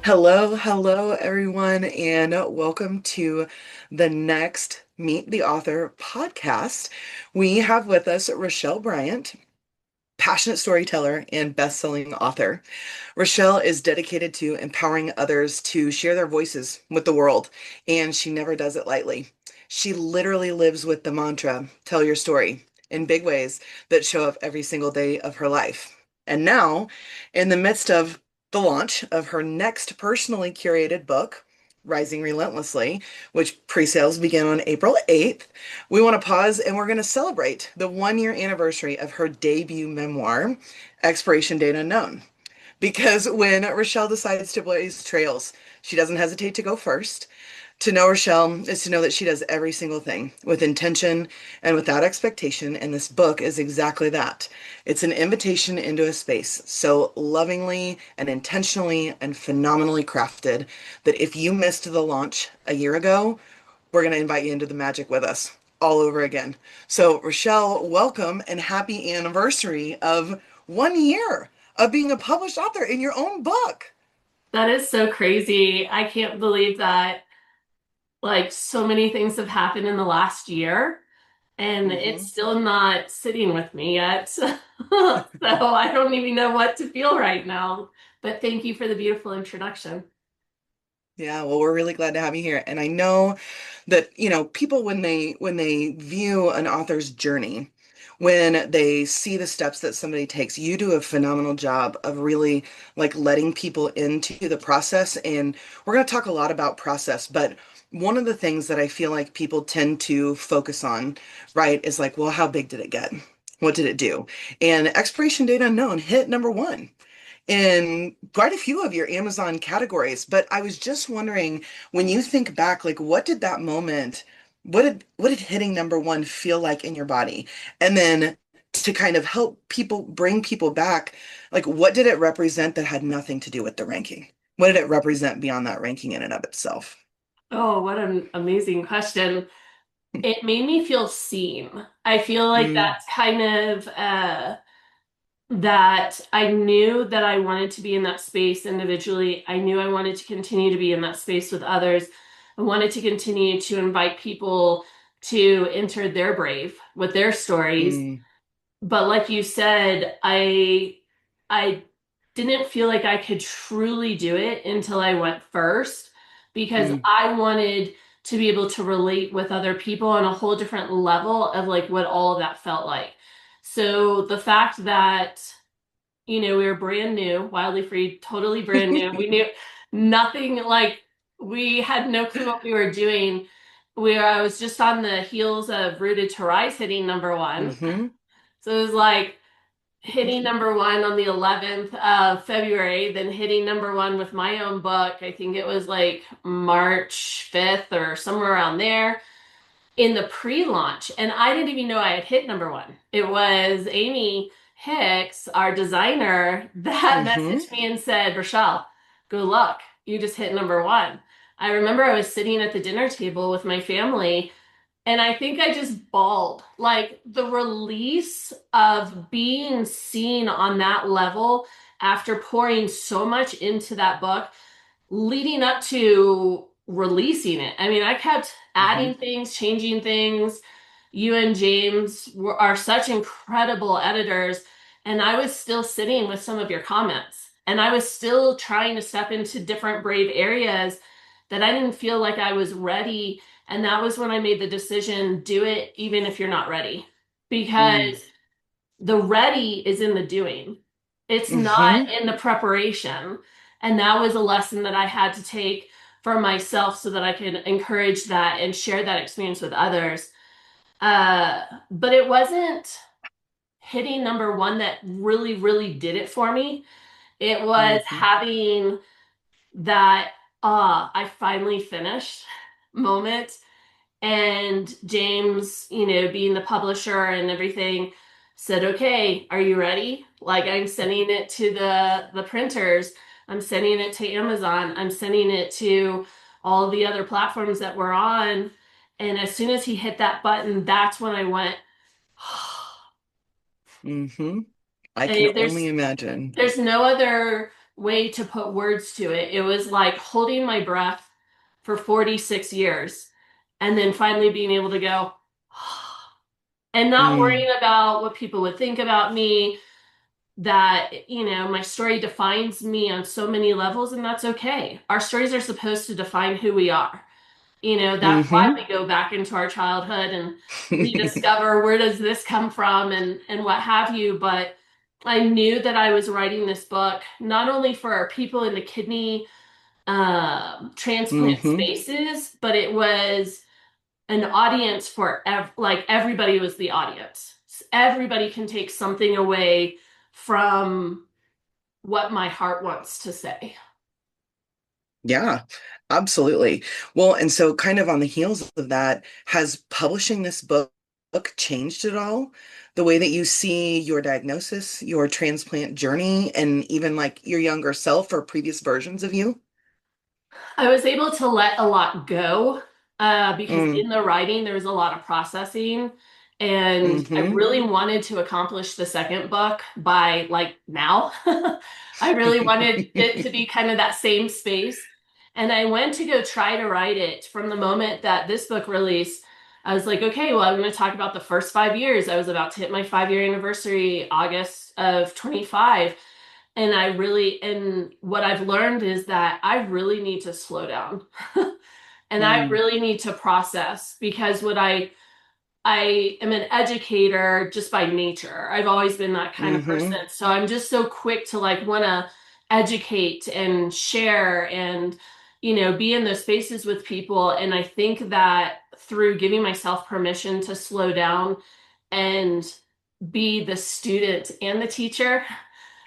Hello, everyone, and welcome to the next Meet the Author podcast. We have with us Rachelle Bryant, passionate storyteller and best-selling author. Rachelle is dedicated to empowering others to share their voices with the world, and she never does it lightly. She literally lives with the mantra, tell your story, in big ways that show up every single day of her life. And now, in the midst of the launch of her next personally curated book, Rising Relentlessly, which pre-sales begin on April 8th, we want to pause and we're going to celebrate the 1 year anniversary of her debut memoir, Expiration Date Unknown. Because when Rachelle decides to blaze trails, she doesn't hesitate to go first. To know Rachelle is to know that she does every single thing with intention and without expectation, and this book is exactly that. It's an invitation into a space so lovingly and intentionally and phenomenally crafted that if you missed the launch a year ago, we're going to invite you into the magic with us all over again. So, Rachelle, welcome and happy anniversary of 1 year of being a published author in your own book. That is so crazy. I can't believe that so many things have happened in the last year and it's Hmm. still not sitting with me yet. So I don't even know what to feel right now. But thank you for the beautiful introduction. Yeah, well, we're really glad to have you here. And I know that, people when they view an author's journey, when they see the steps that somebody takes, you do a phenomenal job of really like letting people into the process. And we're going to talk a lot about process, but one of the things that I feel like people tend to focus on, right, is like, well, how big did it get? What did it do? And Expiration Date Unknown hit number one in quite a few of your Amazon categories. But I was just wondering, when you think back, like what did hitting number one feel like in your body? And then to kind of help people bring people back, like what did it represent that had nothing to do with the ranking? What did it represent beyond that ranking in and of itself? Oh, what an amazing question. It made me feel seen. I feel like Mm, that's kind of that I knew that I wanted to be in that space individually. I knew I wanted to continue to be in that space with others. I wanted to continue to invite people to enter their brave with their stories. mm, But like you said, I didn't feel like I could truly do it until I went first because mm, I wanted to be able to relate with other people on a whole different level of like what all of that felt like. So the fact that we were brand new, wildly free, totally brand new. We knew nothing, like we had no clue what we were doing. I was just on the heels of Rooted to Rise hitting number one. mm-hmm. So it was like hitting number one on the 11th of February, then hitting number one with my own book. I think it was like March 5th or somewhere around there in the pre-launch, and I didn't even know I had hit number one. It was Amy Hicks, our designer, that Mm-hmm. messaged me and said, Rochelle, good luck. You just hit number one. I remember I was sitting at the dinner table with my family, and I think I just bawled. Like the release of being seen on that level after pouring so much into that book leading up to releasing it. I mean, I kept Mm-hmm. adding things, changing things. You and James are such incredible editors, and I was still sitting with some of your comments, and I was still trying to step into different brave areas that I didn't feel like I was ready. And that was when I made the decision, do it even if you're not ready. Mm, Because the ready is in the doing. It's not mm-hmm. in the preparation. And that was a lesson that I had to take for myself so that I can encourage that and share that experience with others. But it wasn't hitting number one that really, really did it for me. It was Mm-hmm. having that, I finally finished moment. And James, being the publisher and everything, said, "Okay, are you ready? Like I'm sending it to the printers. I'm sending it to Amazon. I'm sending it to all the other platforms that we're on." And as soon as he hit that button, that's when I went, Mm-hmm. I can and only there's imagine. there's no other way to put words to it. It was like holding my breath for 46 years and then finally being able to go and not Mm, worrying about what people would think about me, that, my story defines me on so many levels, and that's okay. Our stories are supposed to define who we are. That's why mm-hmm. we go back into our childhood and rediscover where does this come from and what have you. But I knew that I was writing this book not only for our people in the kidney transplant Mm-hmm. spaces, but it was an audience for like everybody was the audience. Everybody can take something away from what my heart wants to say. Yeah, absolutely. Well, and so kind of on the heels of that, has publishing this book changed at all? The way that you see your diagnosis, your transplant journey, and even like your younger self or previous versions of you? I was able to let a lot go because Mm, in the writing there was a lot of processing, and I mm-hmm. really wanted to accomplish the second book by like now. I really wanted it to be kind of that same space. And I went to go try to write it from the moment that this book released. I was like, okay, well, I'm going to talk about the first 5 years. I was about to hit my 5 year anniversary, August of 25. And what I've learned is that I really need to slow down and I Mm, really need to process because I am an educator just by nature. I've always been that kind of mm-hmm. person. So I'm just so quick to like want to educate and share and, be in those spaces with people. And I think that through giving myself permission to slow down and be the student and the teacher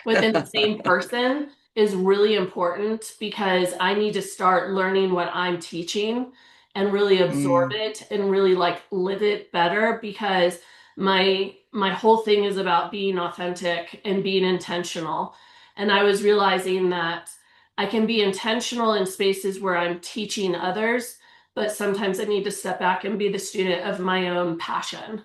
within the same person is really important because I need to start learning what I'm teaching and really absorb Mm, it and really like live it better because my whole thing is about being authentic and being intentional. And I was realizing that I can be intentional in spaces where I'm teaching others, but sometimes I need to step back and be the student of my own passion.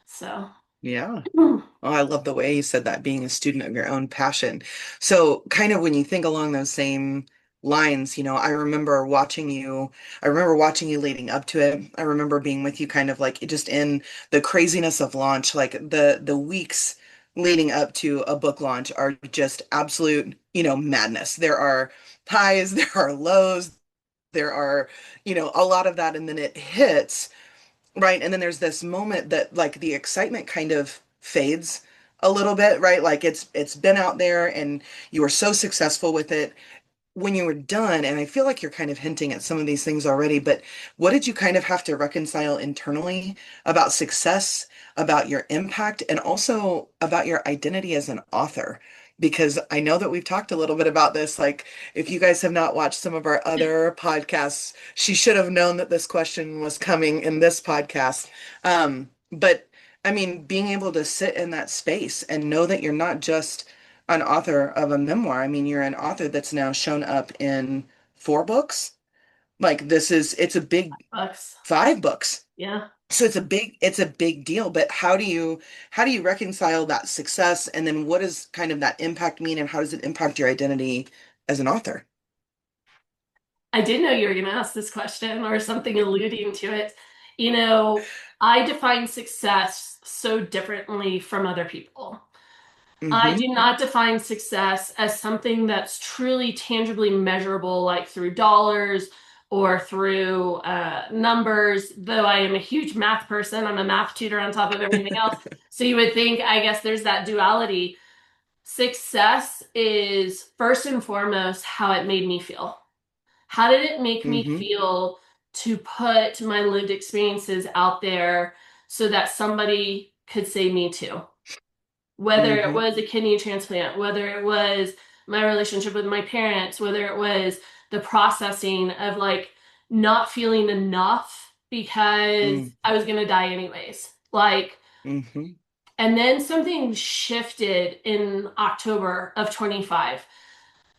So, yeah. Oh, I love the way you said that, being a student of your own passion. So, kind of when you think along those same lines, I remember watching you leading up to it. I remember being with you kind of like just in the craziness of launch, like the weeks leading up to a book launch are just absolute, madness. There are highs, there are lows, there are, a lot of that, and then it hits. Right. And then there's this moment that like the excitement kind of fades a little bit, right? Like it's been out there and you were so successful with it when you were done. And I feel like you're kind of hinting at some of these things already, but what did you kind of have to reconcile internally about success, about your impact, and also about your identity as an author? Because I know that we've talked a little bit about this. Like, if you guys have not watched some of our other podcasts, she should have known that this question was coming in this podcast. But I mean, being able to sit in that space and know that you're not just an author of a memoir. I mean, you're an author that's now shown up in 4 books. Like it's a big Bucks. 5 books. Yeah. So it's a big deal. But how do you reconcile that success? And then what does kind of that impact mean? And how does it impact your identity as an author? I did know you were going to ask this question or something alluding to it. You know, I define success so differently from other people. I Mm-hmm. do not define success as something that's truly tangibly measurable, like through dollars or through numbers, though I am a huge math person. I'm a math tutor on top of everything else. So you would think, I guess there's that duality. Success is first and foremost how it made me feel. How did it make me Mm-hmm. feel to put my lived experiences out there so that somebody could say me too? Whether it Mm-hmm. was a kidney transplant, whether it was my relationship with my parents, whether it was the processing of like not feeling enough because I was going to die anyways. Like, Mm-hmm. and then something shifted in October of 25.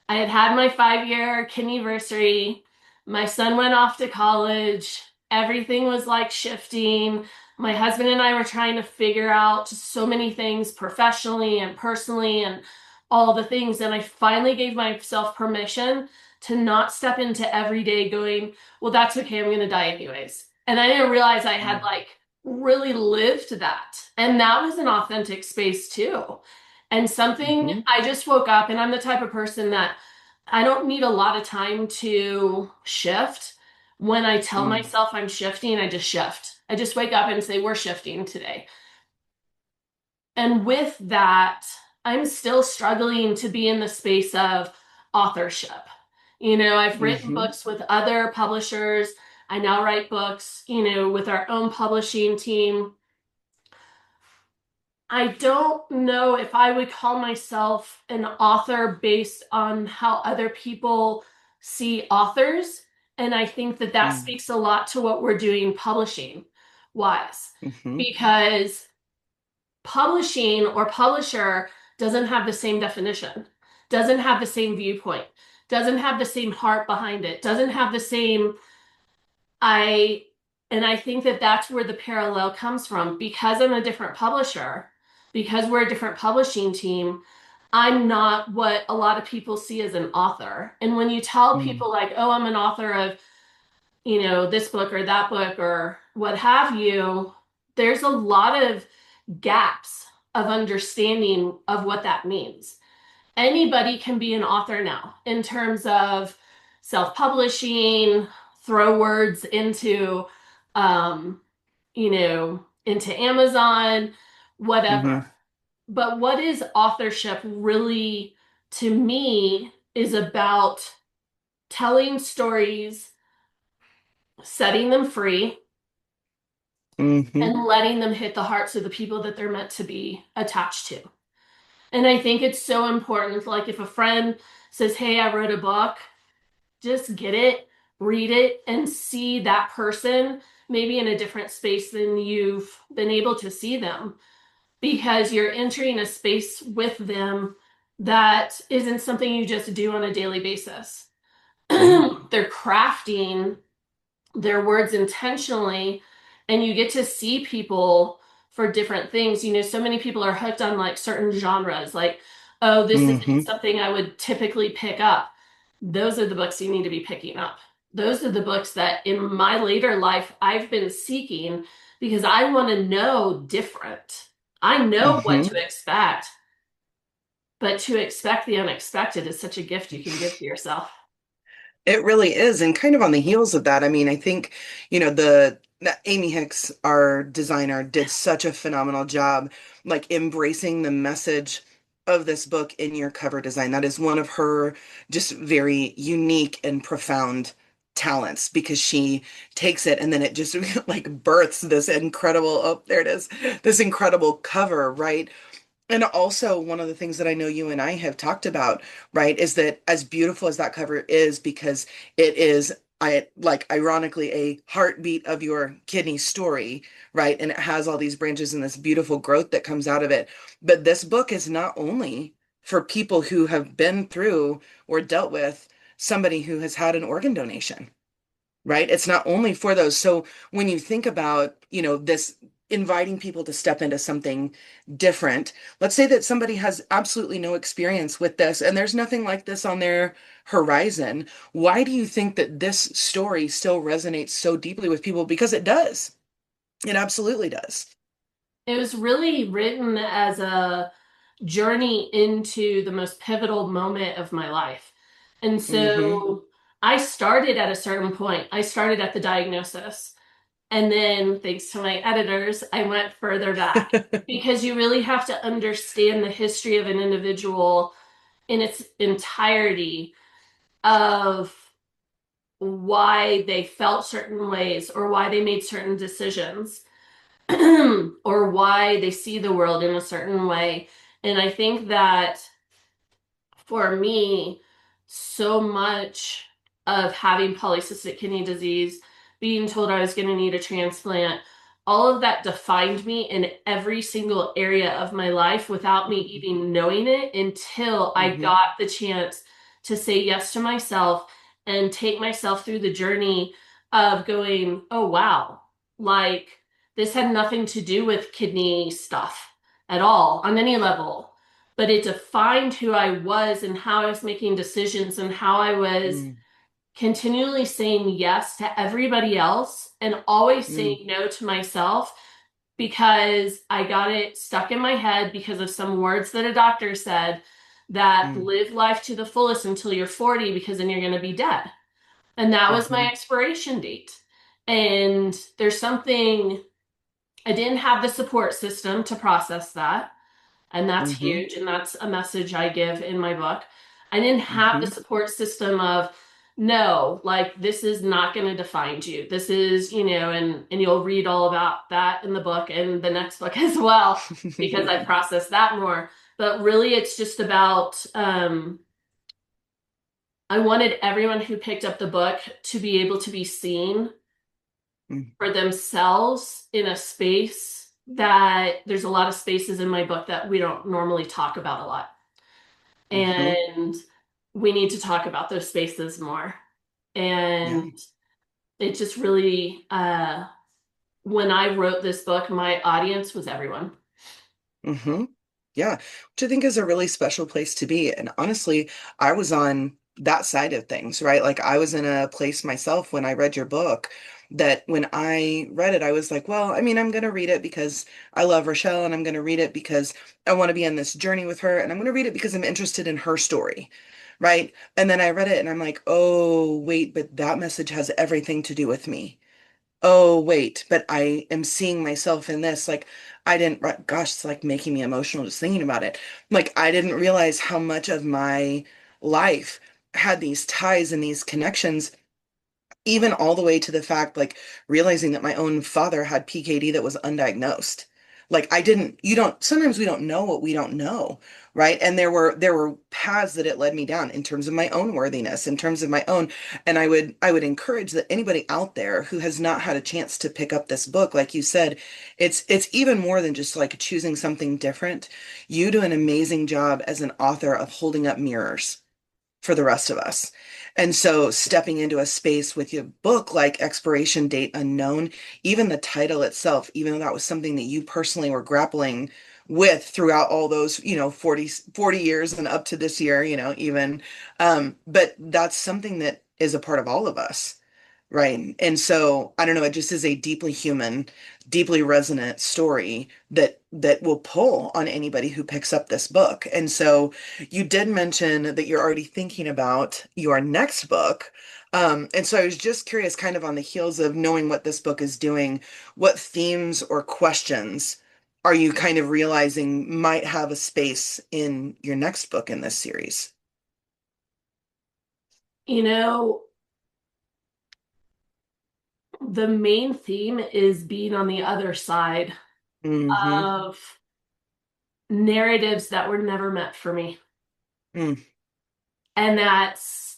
I had had my 5 year anniversary. My son went off to college. Everything was like shifting. My husband and I were trying to figure out so many things professionally and personally. And all the things. And I finally gave myself permission to not step into every day going, well, that's okay, I'm going to die anyways. And I didn't realize I had Mm-hmm. like really lived that. And that was an authentic space too. And something Mm-hmm. I just woke up, and I'm the type of person that I don't need a lot of time to shift. When I tell myself I'm shifting, I just shift. I just wake up and say, we're shifting today. And with that, I'm still struggling to be in the space of authorship. I've written Mm-hmm. books with other publishers. I now write books, with our own publishing team. I don't know if I would call myself an author based on how other people see authors. And I think that that speaks a lot to what we're doing publishing wise, Mm-hmm. because publishing or publisher doesn't have the same definition, doesn't have the same viewpoint, doesn't have the same heart behind it, doesn't have the same I and I think that that's where the parallel comes from. Because I'm a different publisher, because we're a different publishing team, I'm not what a lot of people see as an author. And when you tell Mm-hmm. people like, "Oh, I'm an author of, this book or that book or what have you," there's a lot of gaps of understanding of what that means. Anybody can be an author now in terms of self-publishing, throw words into Amazon, whatever. Mm-hmm. But what is authorship really, to me, is about telling stories, setting them free, Mm-hmm. and letting them hit the hearts of the people that they're meant to be attached to. And I think it's so important. Like if a friend says, "Hey, I wrote a book," just get it, read it, and see that person maybe in a different space than you've been able to see them, because you're entering a space with them that isn't something you just do on a daily basis. Right. They're crafting their words intentionally, and you get to see people for different things. So many people are hooked on like certain genres, like, oh, this isn't Mm-hmm. something I would typically pick up. Those are the books you need to be picking up. Those are the books that in my later life I've been seeking, because I want to know different. I know what Mm-hmm. to expect, but to expect the unexpected is such a gift you can give to yourself. It really is. And kind of on the heels of that, I mean, I think, Amy Hicks, our designer, did such a phenomenal job, like embracing the message of this book in your cover design. That is one of her just very unique and profound talents, because she takes it and then it just like births this incredible, oh, there it is, this incredible cover, right? And also, one of the things that I know you and I have talked about, right, is that as beautiful as that cover is, because it is, I like ironically a heartbeat of your kidney story, right? And it has all these branches and this beautiful growth that comes out of it. But this book is not only for people who have been through or dealt with somebody who has had an organ donation, right? It's not only for those. So when you think about, this inviting people to step into something different, let's say that somebody has absolutely no experience with this and there's nothing like this on their horizon. Why do you think that this story still resonates so deeply with people? Because it does. It absolutely does. It was really written as a journey into the most pivotal moment of my life. And Mm-hmm. so I started at a certain point. I started at the diagnosis. And then, thanks to my editors, I went further back, because you really have to understand the history of an individual in its entirety, of why they felt certain ways or why they made certain decisions or why they see the world in a certain way. And I think that for me, so much of having polycystic kidney disease, being told I was going to need a transplant, all of that defined me in every single area of my life without me even knowing it, until I Mm-hmm. got the chance to say yes to myself and take myself through the journey of going, oh, wow, like this had nothing to do with kidney stuff at all on any level. but it defined who I was and how I was making decisions and how I was mm, continually saying yes to everybody else and always mm, saying no to myself because I got it stuck in my head because of some words that a doctor said that mm, live life to the fullest until you're 40 because then you're going to be dead. And that was my mhm, expiration date. And there's something, I didn't have the support system to process that. And that's mhm, huge. And that's a message I give in my book. I didn't have the mhm. support system of, no, like this is not going to define you. This is, and you'll read all about that in the book and the next book as well, because I process that more. But really, it's just about, I wanted everyone who picked up the book to be able to be seen Mm, for themselves in a space that there's a lot of spaces in my book that we don't normally talk about a lot. mhm. And we need to talk about those spaces more. Yeah. And it just really, when I wrote this book, my audience was everyone. hmm Yeah, which I think is a really special place to be. And honestly, I was on that side of things, right? Like I was in a place myself when I read your book that when I read it, I was like, well, I mean, I'm going to read it because I love Rochelle and I'm going to read it because I want to be on this journey with her and I'm going to read it because I'm interested in her story, right? And then I read it and I'm like, oh, wait, but that message has everything to do with me. Oh, wait, but I am seeing myself in this. Like, I didn't, gosh, it's like making me emotional just thinking about it. Like, I didn't realize how much of my life had these ties and these connections even all the way to the fact like realizing that my own father had PKD that was undiagnosed. Like I didn't, you don't, sometimes we don't know what we don't know, right? And there were paths that it led me down in terms of my own worthiness, in terms of my own, and I would encourage that anybody out there who has not had a chance to pick up this book, like you said, it's even more than just like choosing something different. You do an amazing job as an author of holding up mirrors for the rest of us. And so stepping into a space with your book like Expiration Date Unknown, even the title itself, even though that was something that you personally were grappling with throughout all those, 40 years and up to this year, even. But that's something that is a part of all of us. Right. And so I don't know, it just is a deeply human, deeply resonant story that will pull on anybody who picks up this book. And so you did mention that you're already thinking about your next book. And so I was just curious, kind of on the heels of knowing what this book is doing, what themes or questions are you kind of realizing might have a space in your next book in this series? You know, the main theme is being on the other side Mm-hmm. of narratives that were never meant for me. Mm, And that's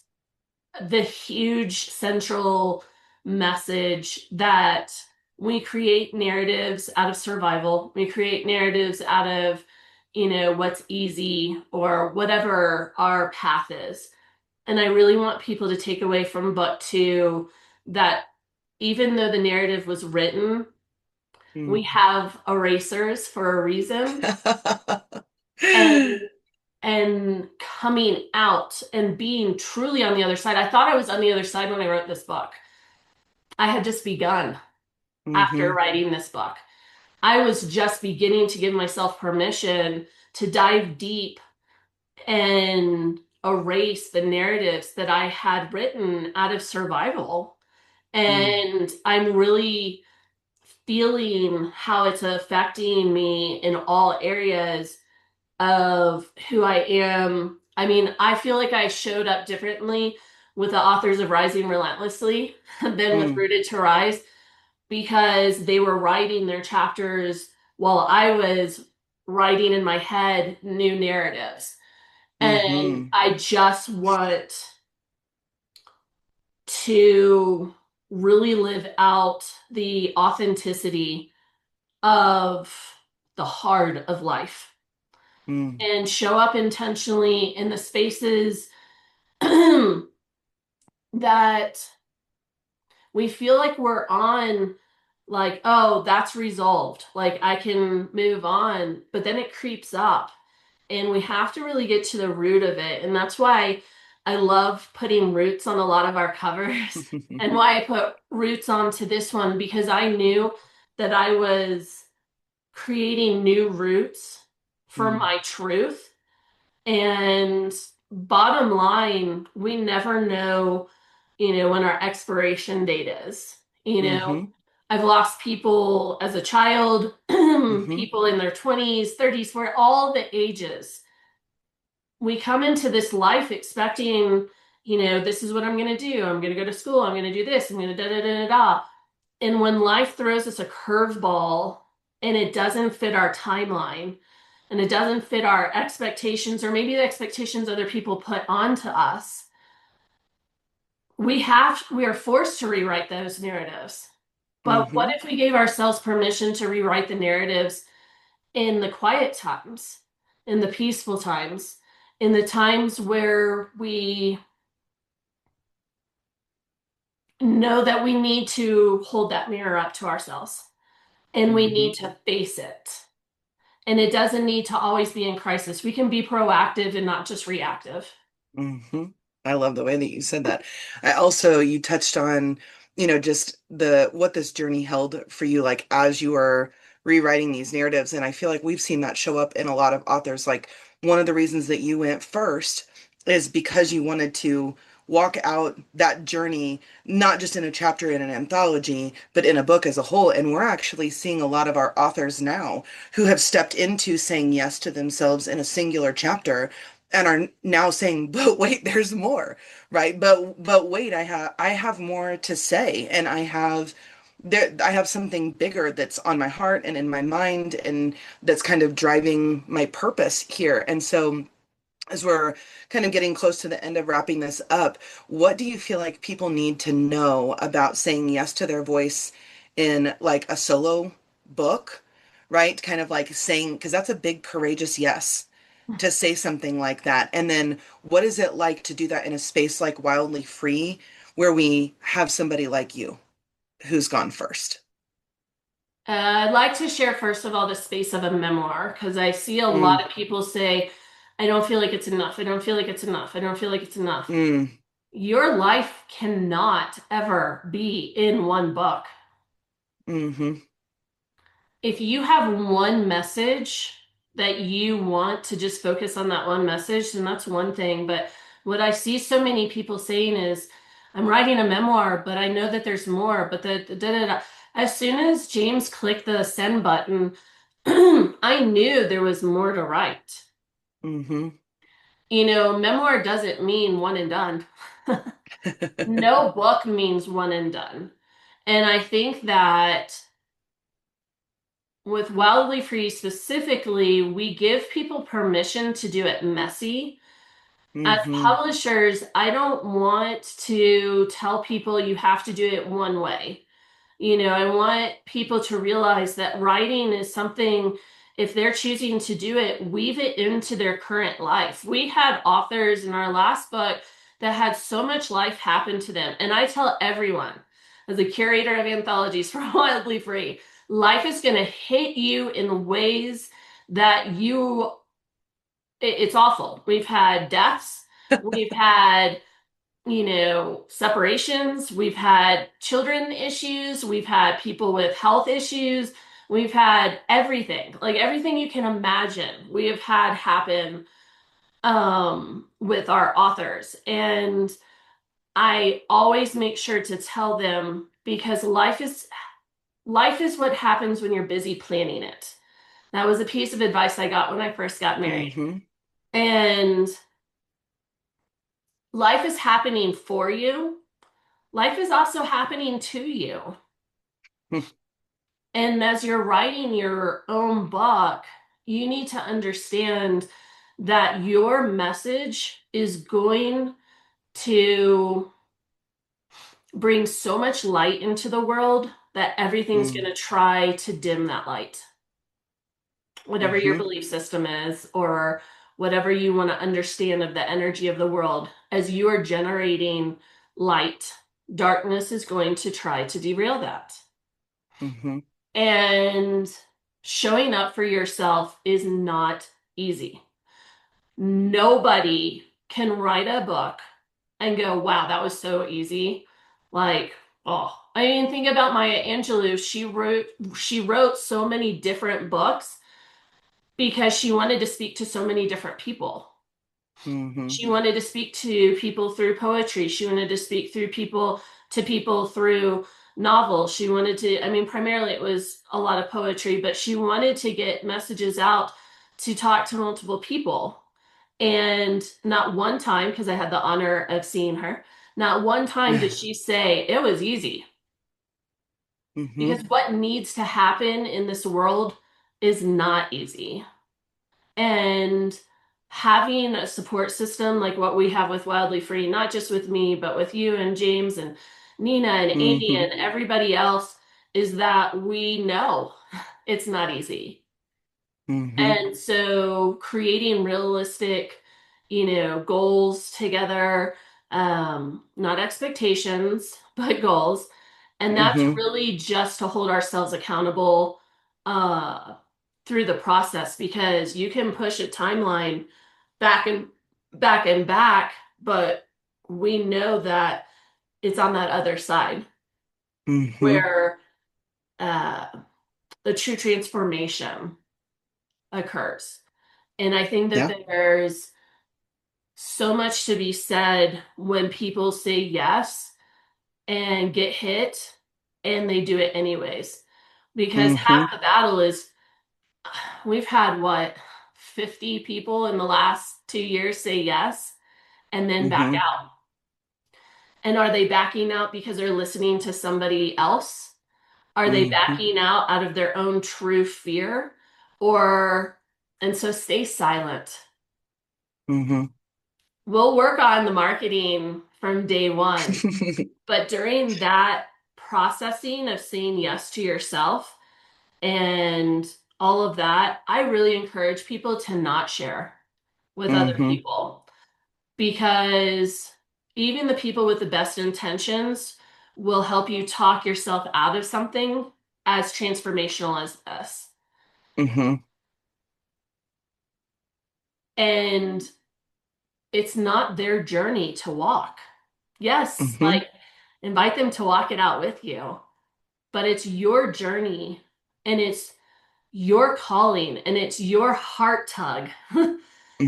the huge central message that we create narratives out of survival. We create narratives out of, what's easy or whatever our path is. And I really want people to take away from book two that even though the narrative was written, we mm. have erasers for a reason. And coming out and being truly on the other side. I thought I was on the other side when I wrote this book. I had just begun after Mm-hmm. writing this book. I was just beginning to give myself permission to dive deep and erase the narratives that I had written out of survival. Mm, And I'm really feeling how it's affecting me in all areas of who I am. I mean, I feel like I showed up differently with the authors of Rising Relentlessly than with mm, Rooted to Rise because they were writing their chapters while I was writing in my head new narratives. And mm-hmm. I just want to really live out the authenticity of the heart of life Mm, and show up intentionally in the spaces that we feel like we're on, like, oh, that's resolved. Like I can move on, but then it creeps up. and we have to really get to the root of it. And that's why I love putting roots on a lot of our covers and why I put roots onto this one because I knew that I was creating new roots for Mm, my truth. And bottom line, we never know, when our expiration date is. mm-hmm, I've lost people as a child, mm-hmm, people in their 20s, 30s, for all the ages. We come into this life expecting, this is what I'm going to do. I'm going to go to school. I'm going to do this. I'm going to da da da da da. And when life throws us a curveball and it doesn't fit our timeline and it doesn't fit our expectations or maybe the expectations other people put onto us, we are forced to rewrite those narratives. But what mm-hmm, if we gave ourselves permission to rewrite the narratives in the quiet times, in the peaceful times, in the times where we know that we need to hold that mirror up to ourselves and we mm-hmm. need to face it. And it doesn't need to always be in crisis. We can be proactive and not just reactive. Hmm. I love the way that you said that. I also, you touched on, just the what this journey held for you, like as you were rewriting these narratives. And I feel like we've seen that show up in a lot of authors. Like one of the reasons that you went first is because you wanted to walk out that journey, not just in a chapter in an anthology, but in a book as a whole. And we're actually seeing a lot of our authors now who have stepped into saying yes to themselves in a singular chapter and are now saying, but wait, there's more, right? But wait, I have more to say, and I have something bigger that's on my heart and in my mind, and that's kind of driving my purpose here. And so, as we're kind of getting close to the end of wrapping this up, what do you feel like people need to know about saying yes to their voice in like a solo book, right? Kind of like saying, because that's a big, courageous yes to say something like that. And then what is it like to do that in a space like Wildly Free, where we have somebody like you who's gone first? I'd like to share, first of all, the space of a memoir because I see a lot Mm, of people say, I don't feel like it's enough. I don't feel like it's enough. I don't feel like it's enough. mm, Your life cannot ever be in one book. mm-hmm, If you have one message that you want to just focus on that one message, then that's one thing. But what I see so many people saying is, I'm writing a memoir, but I know that there's more. But the da da da. As soon as James clicked the send button, I knew there was more to write. mm-hmm. Memoir doesn't mean one and done. No book means one and done. And I think that with Wildly Free specifically, we give people permission to do it messy. As Mm-hmm. publishers, I don't want to tell people you have to do it one way. I want people to realize that writing is something, if they're choosing to do it, weave it into their current life. We had authors in our last book that had so much life happen to them. And I tell everyone, as a curator of anthologies for Wildly Free, life is going to hit you in ways that it's awful. We've had deaths, we've had separations. We've had children issues. We've had people with health issues. We've had everything, like everything you can imagine, we have had happen with our authors. And I always make sure to tell them because life is what happens when you're busy planning it. That was a piece of advice I got when I first got married. Mm-hmm. And life is happening for you. Life is also happening to you. And as you're writing your own book, you need to understand that your message is going to bring so much light into the world that everything's going to try to dim that light. Whatever your Mm-hmm. belief system is, or whatever you want to understand of the energy of the world, as you are generating light, darkness is going to try to derail that. Mm-hmm. And showing up for yourself is not easy. Nobody can write a book and go, wow, that was so easy. Like, oh, I mean, think about Maya Angelou. She wrote so many different books because she wanted to speak to so many different people. Mm-hmm. She wanted to speak to people through poetry. She wanted to speak through people to people through novels. She wanted to, I mean, primarily it was a lot of poetry, but she wanted to get messages out to talk to multiple people. And not one time, because I had the honor of seeing her, not one time did she say it was easy. Because Mm-hmm. what needs to happen in this world is not easy. And having a support system like what we have with Wildly Free, not just with me, but with you and James and Nina and Amy Mm-hmm. and everybody else, is that we know it's not easy. Mm-hmm. And so creating realistic, goals together, not expectations, but goals. And that's Mm-hmm. really just to hold ourselves accountable uh, through the process because you can push a timeline back and back and back, but we know that it's on that other side Mm-hmm. where uh, the true transformation occurs. And I think that Yeah. there's so much to be said when people say yes and get hit and they do it anyways. Because Mm-hmm. half the battle is we've had what, 50 people in the last 2 years say yes and then back Mm-hmm. out. And are they backing out because they're listening to somebody else? Are they Mm-hmm. backing out of their own true fear? Or, and so stay silent. Mm-hmm. We'll work on the marketing from day one. But during that processing of saying yes to yourself and all of that, I really encourage people to not share with other Mm-hmm. people because even the people with the best intentions will help you talk yourself out of something as transformational as this. Mm-hmm. And it's not their journey to walk. Yes, Mm-hmm. like invite them to walk it out with you, but it's your journey and it's your calling and it's your heart tug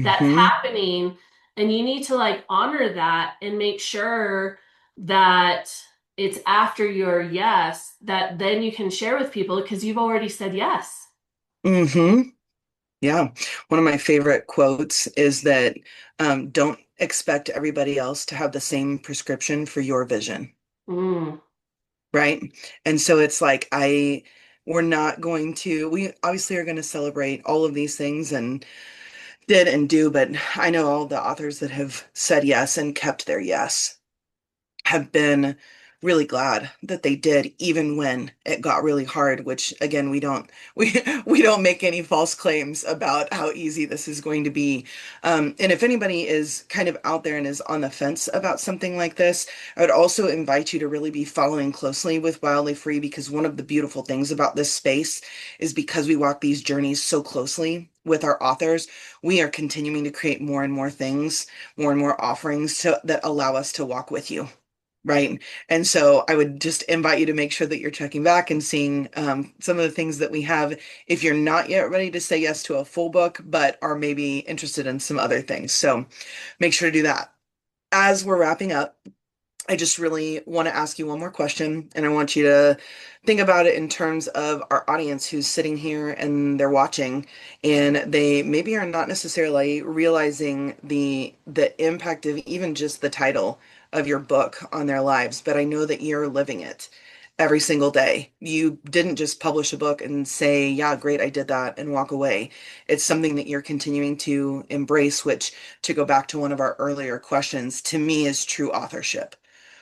that's Mm-hmm. happening. And you need to like honor that and make sure that it's after your yes that then you can share with people because you've already said yes. Mm-hmm. Yeah. One of my favorite quotes is that don't expect everybody else to have the same prescription for your vision. Mm, Right. And so it's like, we're not going to, we obviously are going to celebrate all of these things and did and do, but I know all the authors that have said yes and kept their yes have been really glad that they did, even when it got really hard, which again, we don't make any false claims about how easy this is going to be. And if anybody is kind of out there and is on the fence about something like this, I would also invite you to really be following closely with Wildly Free, because one of the beautiful things about this space is because we walk these journeys so closely with our authors, we are continuing to create more and more things, more and more offerings that allow us to walk with you. Right. And so I would just invite you to make sure that you're checking back and seeing some of the things that we have if you're not yet ready to say yes to a full book, but are maybe interested in some other things. So make sure to do that. As we're wrapping up, I just really want to ask you one more question, and I want you to think about it in terms of our audience who's sitting here and they're watching, and they maybe are not necessarily realizing the impact of even just the title of your book on their lives, but I know that you're living it every single day. You didn't just publish a book and say, "Yeah, great, I did that," and walk away. It's something that you're continuing to embrace, which, to go back to one of our earlier questions, to me is true authorship,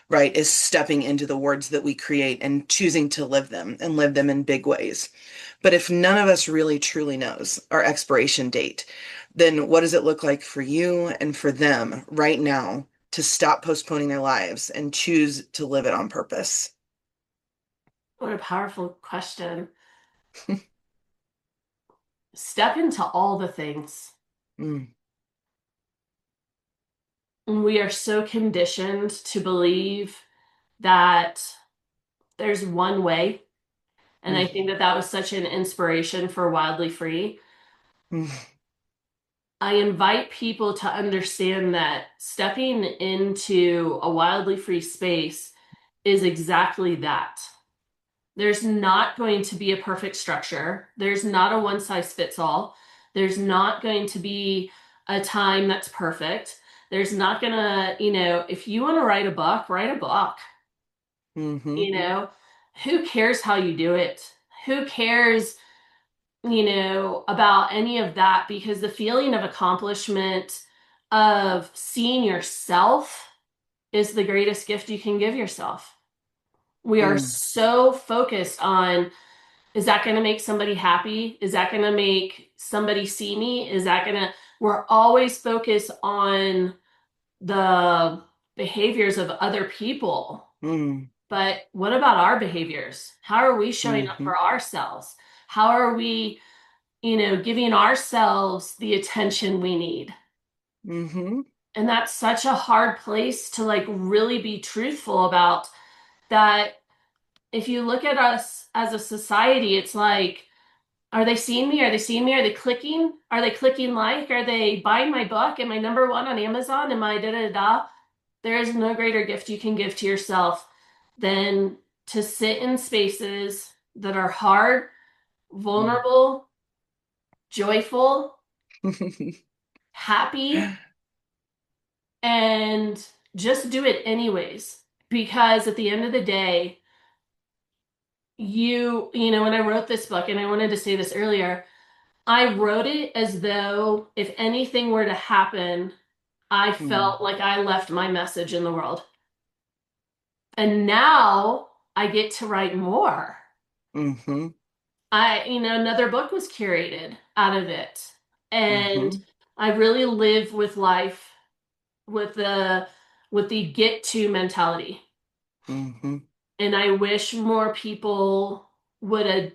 right? Is stepping into the words that we create and choosing to live them and live them in big ways. But if none of us really truly knows our expiration date, then what does it look like for you and for them right now to stop postponing their lives and choose to live it on purpose? what a powerful question. Step into all the things. Mm, we are so conditioned to believe that there's one way. And I think Mm, that that was such an inspiration for Wildly Free. mm, I invite people to understand that stepping into a wildly free space is exactly that. There's not going to be a perfect structure. There's not a one size fits all. There's not going to be a time that's perfect. There's not gonna, if you want to write a book, write a book. mhm, You know, who cares how you do it? Who cares, about any of that? Because the feeling of accomplishment of seeing yourself is the greatest gift you can give yourself. We are mm, so focused on, is that going to make somebody happy? Is that going to make somebody see me? We're always focused on the behaviors of other people. mm, But what about our behaviors? How are we showing up mhm, for ourselves? How are we, giving ourselves the attention we need? mhm, And that's such a hard place to like really be truthful about that. If you look at us as a society, it's like, are they seeing me? Are they seeing me? Are they clicking? Are they clicking like? Are they buying my book? Am I number one on Amazon? Am I da da da? There is no greater gift you can give to yourself than to sit in spaces that are hard, mm. vulnerable, joyful, happy, and just do it anyways. Because at the end of the day, when I wrote this book, and I wanted to say this earlier, I wrote it as though if anything were to happen, I Mm, felt like I left my message in the world. And now I get to write more. mhm, Another book was curated out of it. And mhm, I really live with life with the get to mentality. mhm. And I wish more people would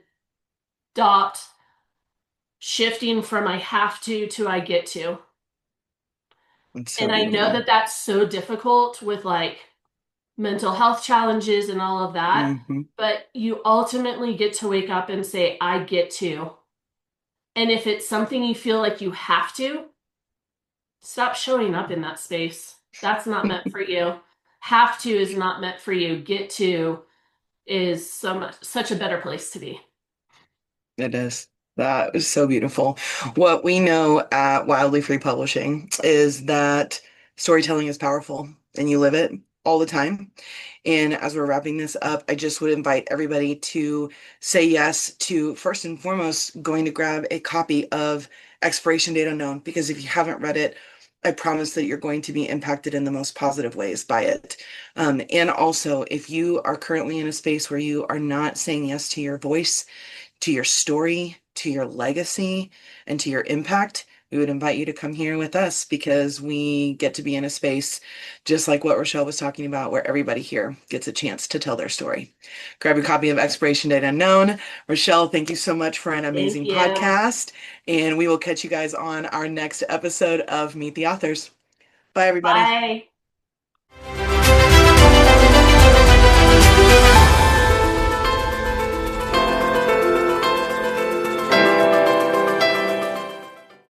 adopt shifting from I have to I get to. It's so And I know beautiful. that that's so difficult with like mental health challenges and all of that, Mhm. but you ultimately get to wake up and say, I get to. And if it's something you feel like you have to, stop showing up in that space. That's not meant for you. Have to is not meant for you. Get to is such a better place to be. It is. That is so beautiful. What we know at Wildly Free Publishing is that storytelling is powerful and you live it all the time. And as we're wrapping this up, I just would invite everybody to say yes to first and foremost going to grab a copy of Expiration Date Unknown, because if you haven't read it, I promise that you're going to be impacted in the most positive ways by it. And also, if you are currently in a space where you are not saying yes to your voice, to your story, to your legacy, and to your impact, we would invite you to come here with us because we get to be in a space just like what Rachelle was talking about, where everybody here gets a chance to tell their story. Grab a copy of Expiration Date Unknown. Rachelle, thank you so much for an Thank amazing you. podcast, and we will catch you guys on our next episode of Meet the Authors. Bye, everybody. Bye.